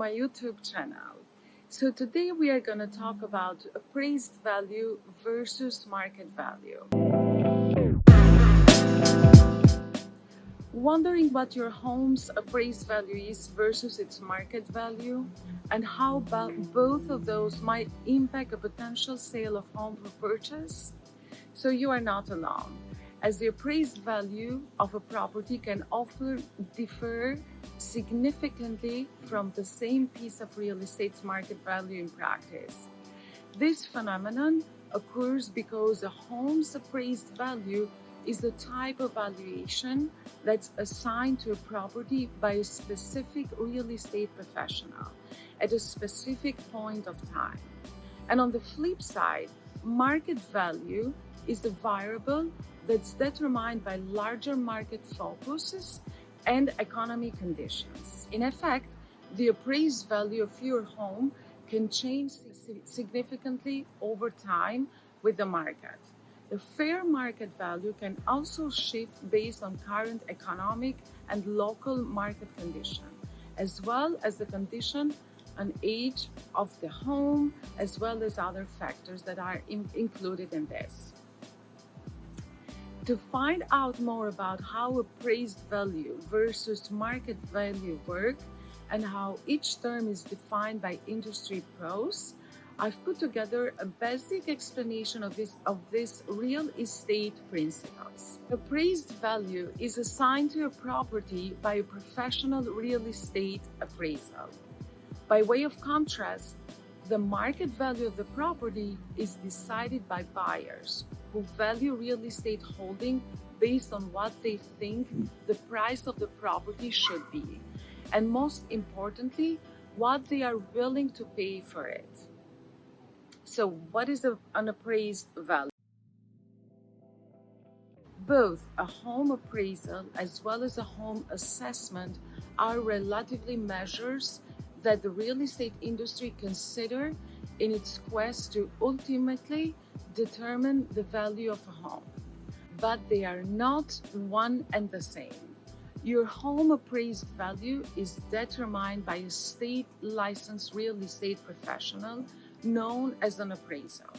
my YouTube channel. So today we are going to talk about appraised value versus market value. Wondering what your home's appraised value is versus its market value, and how both of those might impact a potential sale of home for purchase? So you are not alone, as the appraised value of a property can often differ significantly from the same piece of real estate's market value in practice. This phenomenon occurs because a home's appraised value is the type of valuation that's assigned to a property by a specific real estate professional at a specific point of time. And on the flip side, market value is the variable that's determined by larger market focuses and economic conditions. In effect, the appraised value of your home can change significantly over time with the market. The fair market value can also shift based on current economic and local market condition, as well as the condition and age of the home, as well as other factors that are included in this. To find out more about how appraised value versus market value work and how each term is defined by industry pros, I've put together a basic explanation of this real estate principles. Appraised value is assigned to a property by a professional real estate appraisal. By way of contrast, the market value of the property is decided by buyers who value real estate holding based on what they think the price of the property should be, and most importantly, what they are willing to pay for it. So what is an appraised value? Both a home appraisal as well as a home assessment are relatively measures that the real estate industry consider in its quest to ultimately determine the value of a home. But they are not one and the same. Your home appraised value is determined by a state licensed real estate professional known as an appraisal.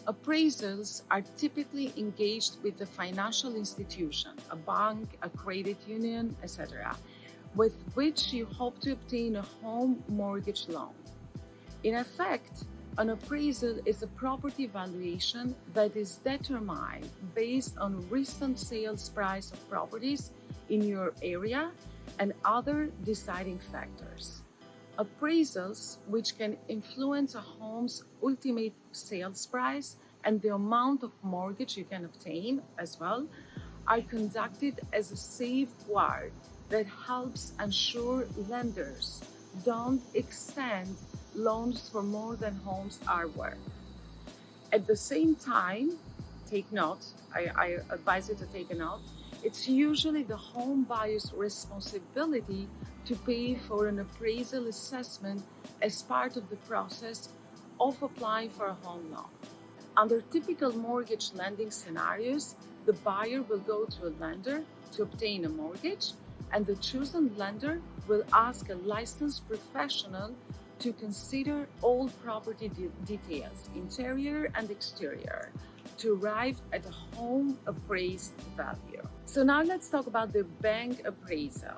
Appraisals are typically engaged with a financial institution, a bank, a credit union, etc., with which you hope to obtain a home mortgage loan. In effect, an appraisal is a property valuation that is determined based on recent sales price of properties in your area and other deciding factors. Appraisals, which can influence a home's ultimate sales price and the amount of mortgage you can obtain as well, are conducted as a safeguard that helps ensure lenders don't extend loans for more than homes are worth. At the same time, take note, I advise you to take a note, it's usually the home buyer's responsibility to pay for an appraisal assessment as part of the process of applying for a home loan. Under typical mortgage lending scenarios, the buyer will go to a lender to obtain a mortgage, and the chosen lender will ask a licensed professional to consider all property details, interior and exterior, to arrive at a home appraised value. So now let's talk about the bank appraisal.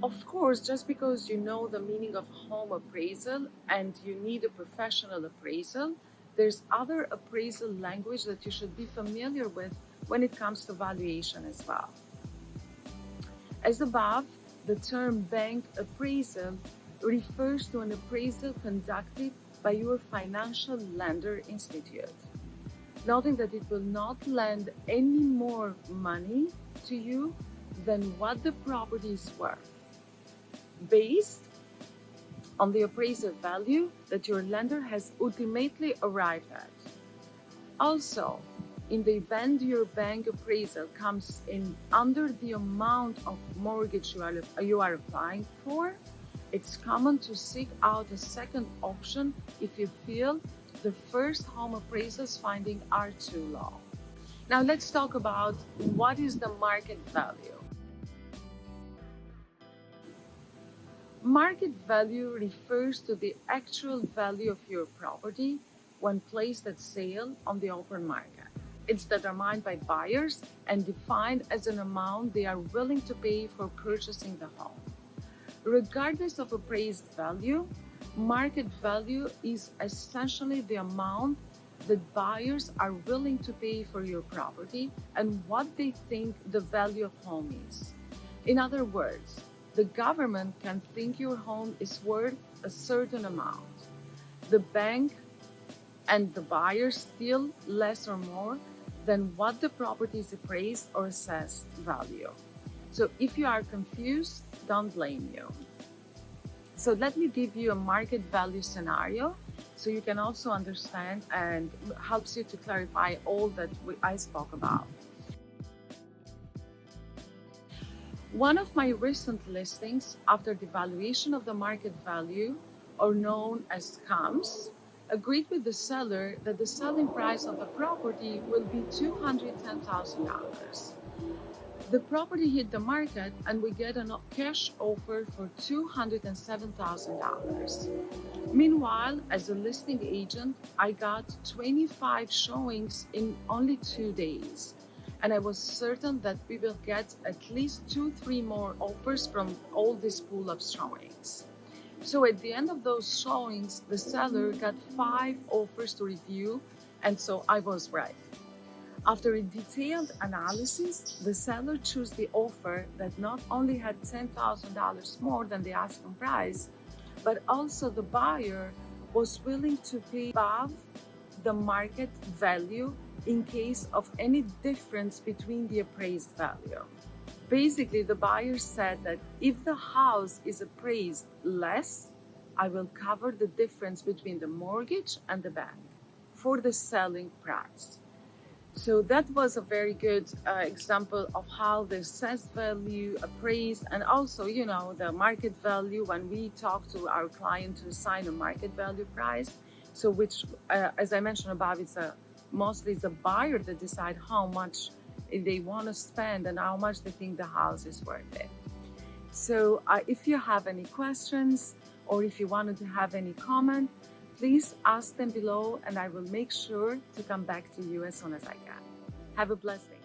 Of course, just because you know the meaning of home appraisal and you need a professional appraisal, there's other appraisal language that you should be familiar with when it comes to valuation as well. As above, the term bank appraisal refers to an appraisal conducted by your financial lender institute, noting that it will not lend any more money to you than what the property is worth, based on the appraisal value that your lender has ultimately arrived at. Also, in the event your bank appraisal comes in under the amount of mortgage you are applying for, it's common to seek out a second option if you feel the first home appraisal's findings are too low. Now let's talk about what is the market value. Market value refers to the actual value of your property when placed at sale on the open market. It's determined by buyers and defined as an amount they are willing to pay for purchasing the home. Regardless of appraised value, market value is essentially the amount that buyers are willing to pay for your property and what they think the value of home is. In other words, the government can think your home is worth a certain amount. The bank and the buyer still less or more than what the property is appraised or assessed value. So if you are confused, don't blame you. So let me give you a market value scenario so you can also understand and helps you to clarify all that I spoke about. One of my recent listings after the valuation of the market value, or known as CAMS, agreed with the seller that the selling price of the property will be $210,000. The property hit the market and we get a cash offer for $207,000. Meanwhile, as a listing agent, I got 25 showings in only 2 days. And I was certain that we will get at least 2-3 more offers from all this pool of showings. So at the end of those showings, the seller got 5 offers to review, and so I was right. After a detailed analysis, the seller chose the offer that not only had $10,000 more than the asking price, but also the buyer was willing to pay above the market value in case of any difference between the appraised value. Basically, the buyer said that if the house is appraised less, I will cover the difference between the mortgage and the bank for the selling price. So that was a very good example of how the assessed value, appraised, and also, the market value when we talk to our client to assign a market value price. So which, as I mentioned above, mostly it's a buyer that decide how much they want to spend and how much they think the house is worth it. So if you have any questions or if you wanted to have any comment, please ask them below and I will make sure to come back to you as soon as I can. Have a blessed day.